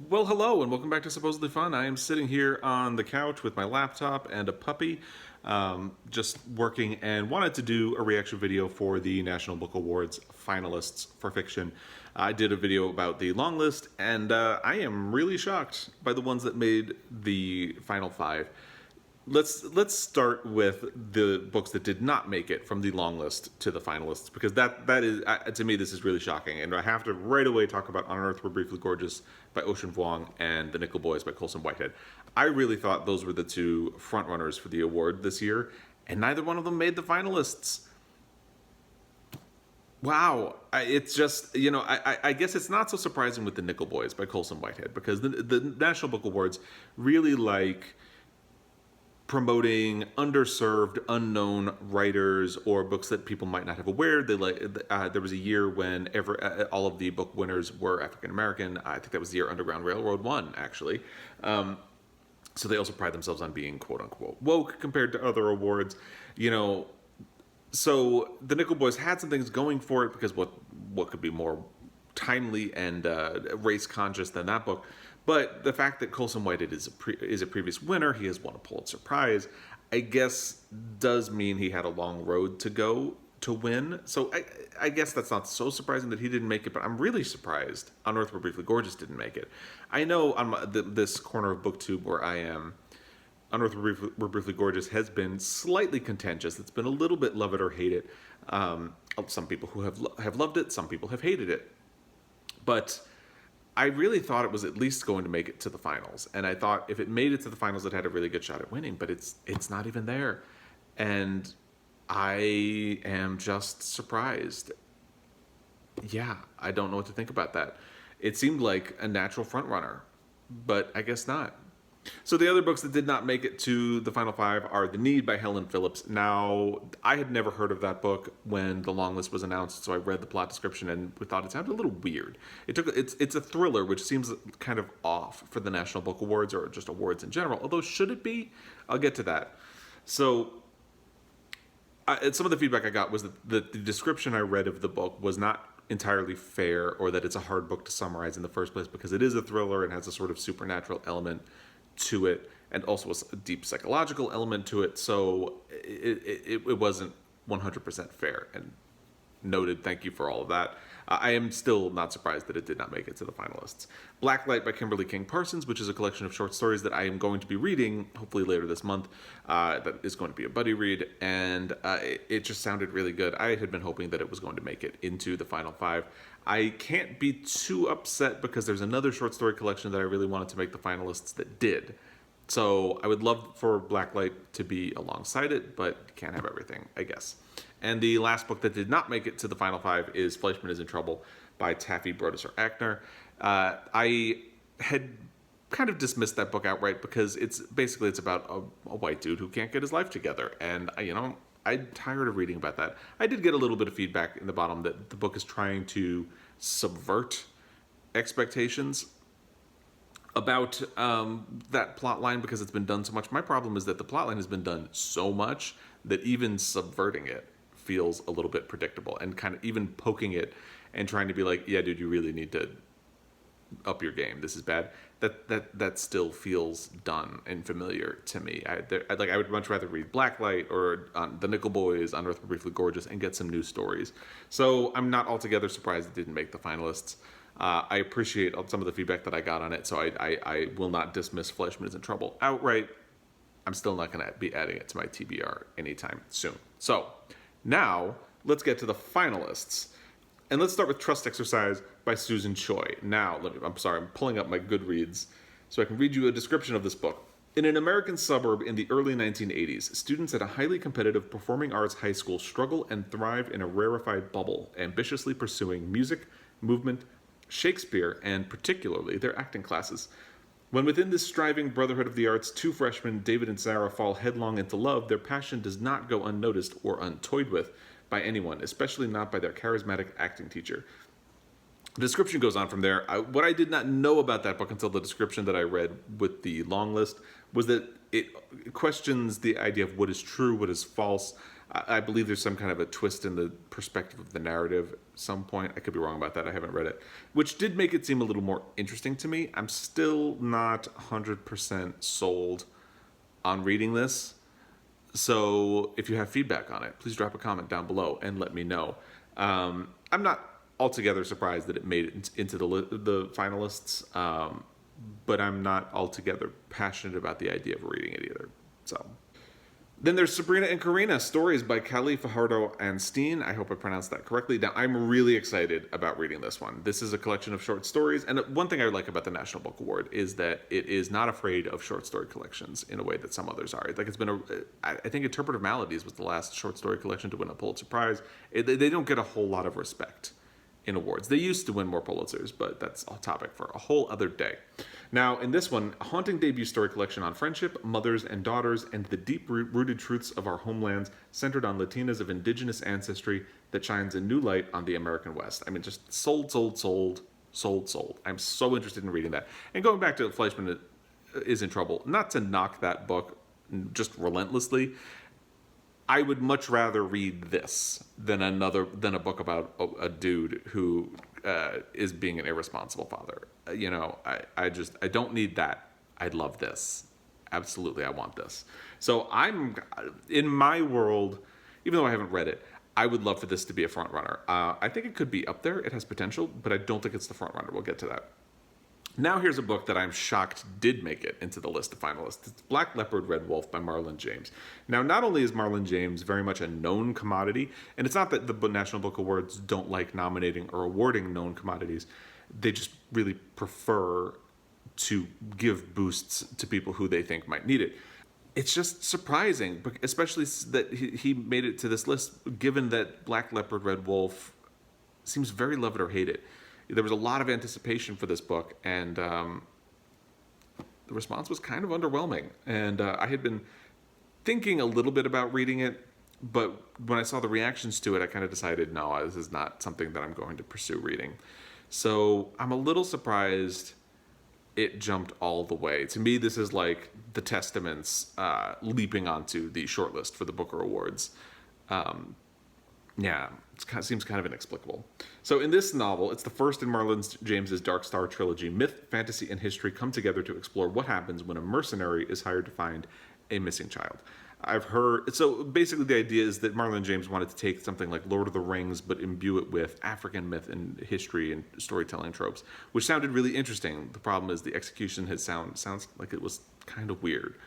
Well, hello, and welcome back to Supposedly Fun. I am sitting here on the couch with my laptop and a puppy, just working, and wanted to do a reaction video for the National Book Awards finalists for fiction. I did a video about the long list, and I am really shocked by the ones that made the final five. Let's start with the books that did not make it from the long list to the finalists, because that is, to me, this is really shocking, and I have to right away talk about On Earth We're Briefly Gorgeous by Ocean Vuong and The Nickel Boys by Colson Whitehead. I really thought those were the two frontrunners for the award this year, and neither one of them made the finalists. Wow, it's just, I guess it's not so surprising with The Nickel Boys by Colson Whitehead, because the National Book Awards really like promoting underserved, unknown writers or books that people might not have aware. They there was a year when all of the book winners were African American. I think that was the year Underground Railroad won, actually. So they also pride themselves on being quote unquote woke compared to other awards. So the Nickel Boys had some things going for it, because what could be more timely and race conscious than that book? But the fact that Colson Whitehead is a previous winner, he has won a Pulitzer Prize, I guess does mean he had a long road to go to win. So I guess that's not so surprising that he didn't make it, but I'm really surprised On Earth We're Briefly Gorgeous didn't make it. I know on this corner of BookTube where I am, On Earth We're Briefly Gorgeous has been slightly contentious. It's been a little bit love it or hate it. Some people who have loved it, some people have hated it. But I really thought it was at least going to make it to the finals, and I thought if it made it to the finals, it had a really good shot at winning. But it's not even there, and I am just surprised. Yeah, I don't know what to think about that. It seemed like a natural front runner, but I guess not. So the other books that did not make it to the final five are The Need by Helen Phillips. Now, I had never heard of that book when the long list was announced, so I read the plot description and we thought it sounded a little weird. It's a thriller, which seems kind of off for the National Book Awards or just awards in general. Although, should it be? I'll get to that. So, some of the feedback I got was that the description I read of the book was not entirely fair, or that it's a hard book to summarize in the first place, because it is a thriller and has a sort of supernatural element to it, and also a deep psychological element to it. So it wasn't 100% fair, and noted. Thank you for all of that. I am still not surprised that it did not make it to the finalists. Blacklight by Kimberly King Parsons, which is a collection of short stories that I am going to be reading hopefully later this month. That is going to be a buddy read, and it just sounded really good. I had been hoping that it was going to make it into the final five. I can't be too upset, because there's another short story collection that I really wanted to make the finalists that did. So I would love for Blacklight to be alongside it, but can't have everything, I guess. And the last book that did not make it to the final five is Fleischman is in Trouble by Taffy Brodesser-Akner. I had kind of dismissed that book outright, because it's about a white dude who can't get his life together. And, I'm tired of reading about that. I did get a little bit of feedback in the bottom that the book is trying to subvert expectations about that plot line, because it's been done so much. My problem is that the plot line has been done so much that even subverting it feels a little bit predictable, and kind of even poking it and trying to be like, yeah, dude, you really need to up your game. This is bad. That still feels done and familiar to me. I would much rather read Blacklight or The Nickel Boys, On Earth We're Briefly Gorgeous, and get some new stories. So I'm not altogether surprised it didn't make the finalists. I appreciate some of the feedback that I got on it, so I will not dismiss Fleischman is in Trouble outright. I'm still not going to be adding it to my TBR anytime soon. So now let's get to the finalists. And let's start with Trust Exercise by Susan Choi. Now, I'm pulling up my Goodreads so I can read you a description of this book. In an American suburb in the early 1980s, students at a highly competitive performing arts high school struggle and thrive in a rarefied bubble, ambitiously pursuing music, movement, Shakespeare, and particularly their acting classes. When within this striving brotherhood of the arts, two freshmen, David and Sarah, fall headlong into love, their passion does not go unnoticed or untoyed with by anyone, especially not by their charismatic acting teacher. The description goes on from there. What I did not know about that book until the description that I read with the long list was that it questions the idea of what is true, what is false. I believe there's some kind of a twist in the perspective of the narrative at some point. I could be wrong about that. I haven't read it, which did make it seem a little more interesting to me. I'm still not 100% sold on reading this. So if you have feedback on it, please drop a comment down below and let me know. I'm not altogether surprised that it made it into the finalists, but I'm not altogether passionate about the idea of reading it either. So then there's Sabrina and Karina, stories by Kelly Fajardo and Steen. I hope I pronounced that correctly. Now, I'm really excited about reading this one. This is a collection of short stories, and one thing I like about the National Book Award is that it is not afraid of short story collections in a way that some others are. Like, it's been I think Interpretive Maladies was the last short story collection to win a Pulitzer Prize. They don't get a whole lot of respect in awards. They used to win more Pulitzers, but that's a topic for a whole other day. Now, in this one, a haunting debut story collection on friendship, mothers and daughters, and the deep-rooted truths of our homelands, centered on Latinas of indigenous ancestry that shines a new light on the American West. I mean, just sold. I'm so interested in reading that. And going back to Fleischman is in Trouble, not to knock that book just relentlessly, I would much rather read this than a book about a dude who is being an irresponsible father. I don't need that. I love this. Absolutely, I want this. So I'm in my world, even though I haven't read it, I would love for this to be a front runner. I think it could be up there. It has potential, but I don't think it's the front runner. We'll get to that. Now here's a book that I'm shocked did make it into the list of finalists. It's Black Leopard, Red Wolf by Marlon James. Now, not only is Marlon James very much a known commodity, and it's not that the National Book Awards don't like nominating or awarding known commodities, they just really prefer to give boosts to people who they think might need it. It's just surprising, especially that he made it to this list, given that Black Leopard, Red Wolf seems very loved or hated. There was a lot of anticipation for this book, and the response was kind of underwhelming. And I had been thinking a little bit about reading it, but when I saw the reactions to it, I kind of decided, no, this is not something that I'm going to pursue reading. So I'm a little surprised it jumped all the way. To me, this is like the Testaments leaping onto the shortlist for the Booker Awards. Yeah, it seems kind of inexplicable. So in this novel, it's the first in Marlon James's Dark Star trilogy. Myth, fantasy, and history come together to explore what happens when a mercenary is hired to find a missing child. I've heard... So basically the idea is that Marlon James wanted to take something like Lord of the Rings, but imbue it with African myth and history and storytelling tropes, which sounded really interesting. The problem is the execution sounds like it was kind of weird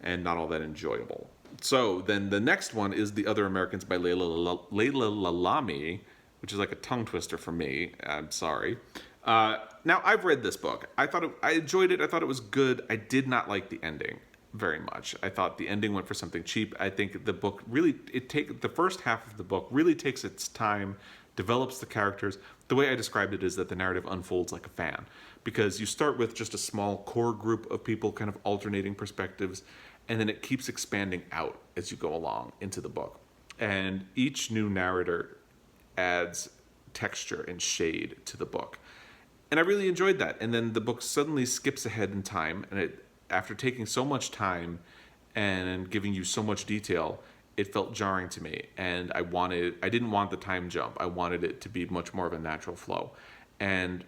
and not all that enjoyable. So then the next one is The Other Americans by Layla Lalami, which is like a tongue twister for me. I'm sorry. Now, I've read this book. I enjoyed it. I thought it was good. I did not like the ending very much. I thought the ending went for something cheap. I think the book really, the first half of the book really takes its time, develops the characters. The way I described it is that the narrative unfolds like a fan, because you start with just a small core group of people kind of alternating perspectives, and then it keeps expanding out as you go along into the book. And each new narrator adds texture and shade to the book. And I really enjoyed that. And then the book suddenly skips ahead in time, and after taking so much time and giving you so much detail, it felt jarring to me. And I didn't want the time jump. I wanted it to be much more of a natural flow. And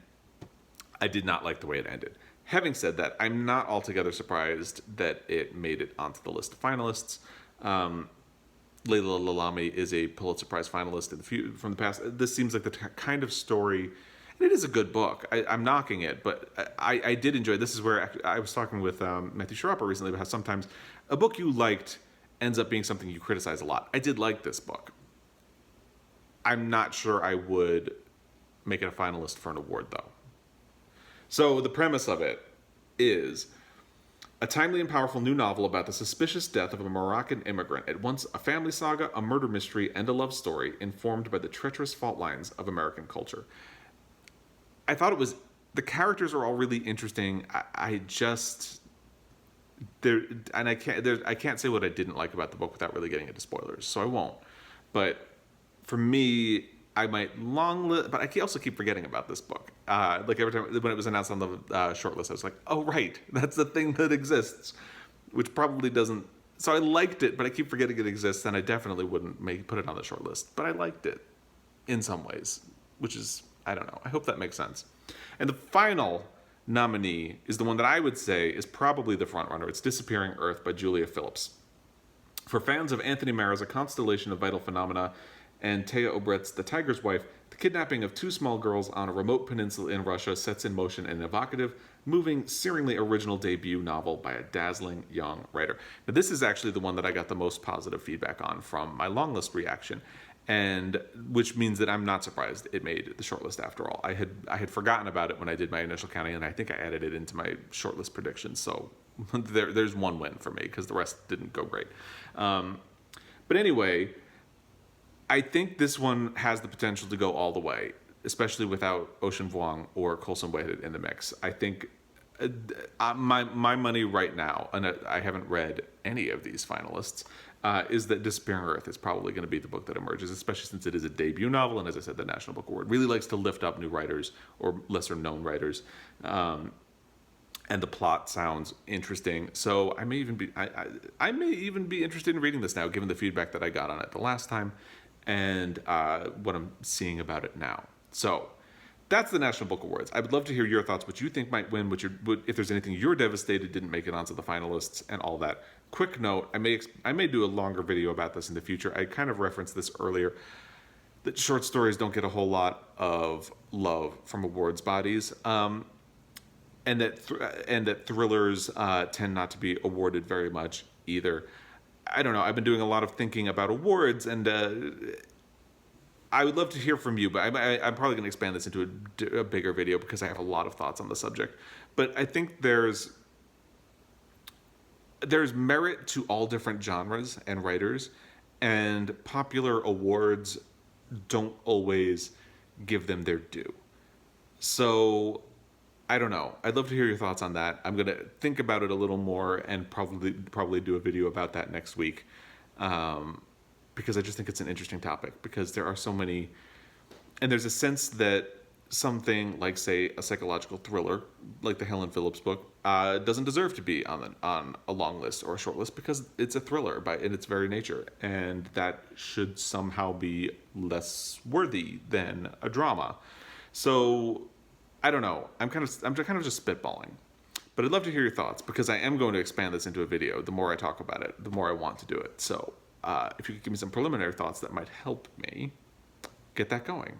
I did not like the way it ended. Having said that, I'm not altogether surprised that it made it onto the list of finalists. Layla Lalami is a Pulitzer Prize finalist from the past. This seems like the kind of story, and it is a good book. I'm knocking it, but I did enjoy it. This is where I was talking with Matthew Sharappa recently about how sometimes a book you liked ends up being something you criticize a lot. I did like this book. I'm not sure I would make it a finalist for an award, though. So the premise of it is a timely and powerful new novel about the suspicious death of a Moroccan immigrant, at once a family saga, a murder mystery, and a love story informed by the treacherous fault lines of American culture. I thought the characters are all really interesting. I can't say what I didn't like about the book without really getting into spoilers, so I won't. But for me, I might but I also keep forgetting about this book. Like every time when it was announced on the shortlist, I was like, oh, right, that's the thing that exists, which probably doesn't So I liked it, but I keep forgetting it exists, and I definitely wouldn't put it on the short list. But I liked it in some ways, which is, I don't know. I hope that makes sense. And the final nominee is the one that I would say is probably the front runner. It's Disappearing Earth by Julia Phillips. For fans of Anthony Marra's A Constellation of Vital Phenomena and Thea Obrecht's The Tiger's Wife, the kidnapping of two small girls on a remote peninsula in Russia sets in motion an evocative, moving, searingly original debut novel by a dazzling young writer. Now, this is actually the one that I got the most positive feedback on from my long list reaction, and which means that I'm not surprised it made the shortlist after all. I had forgotten about it when I did my initial counting, and I think I added it into my shortlist predictions. So there's one win for me because the rest didn't go great. But anyway, I think this one has the potential to go all the way, especially without Ocean Vuong or Colson Whitehead in the mix. I think my money right now, and I haven't read any of these finalists, is that Disappearing Earth is probably going to be the book that emerges, especially since it is a debut novel, and as I said, the National Book Award really likes to lift up new writers or lesser known writers. And the plot sounds interesting, so I may even be interested in reading this now, given the feedback that I got on it the last time, and what I'm seeing about it now. So that's the National Book Awards. I would love to hear your thoughts, what you think might win, if there's anything you're devastated didn't make it onto the finalists, and all that. Quick note: I may do a longer video about this in the future. I kind of referenced this earlier, that short stories don't get a whole lot of love from awards bodies. And that thrillers tend not to be awarded very much either. I don't know. I've been doing a lot of thinking about awards, and I would love to hear from you. But I'm probably going to expand this into a bigger video because I have a lot of thoughts on the subject. But I think there's merit to all different genres and writers, and popular awards don't always give them their due. So I don't know. I'd love to hear your thoughts on that. I'm going to think about it a little more and probably do a video about that next week, because I just think it's an interesting topic, because there are so many, and there's a sense that something like, say, a psychological thriller like the Helen Phillips book doesn't deserve to be on a long list or a short list, because it's a thriller in its very nature, and that should somehow be less worthy than a drama. So I don't know. I'm kind of just spitballing, but I'd love to hear your thoughts, because I am going to expand this into a video. The more I talk about it, the more I want to do it. So if you could give me some preliminary thoughts that might help me get that going.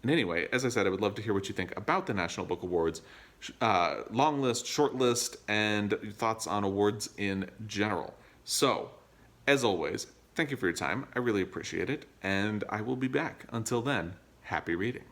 And anyway, as I said, I would love to hear what you think about the National Book Awards, long list, short list, and your thoughts on awards in general. So, as always, thank you for your time. I really appreciate it, and I will be back. Until then, happy reading.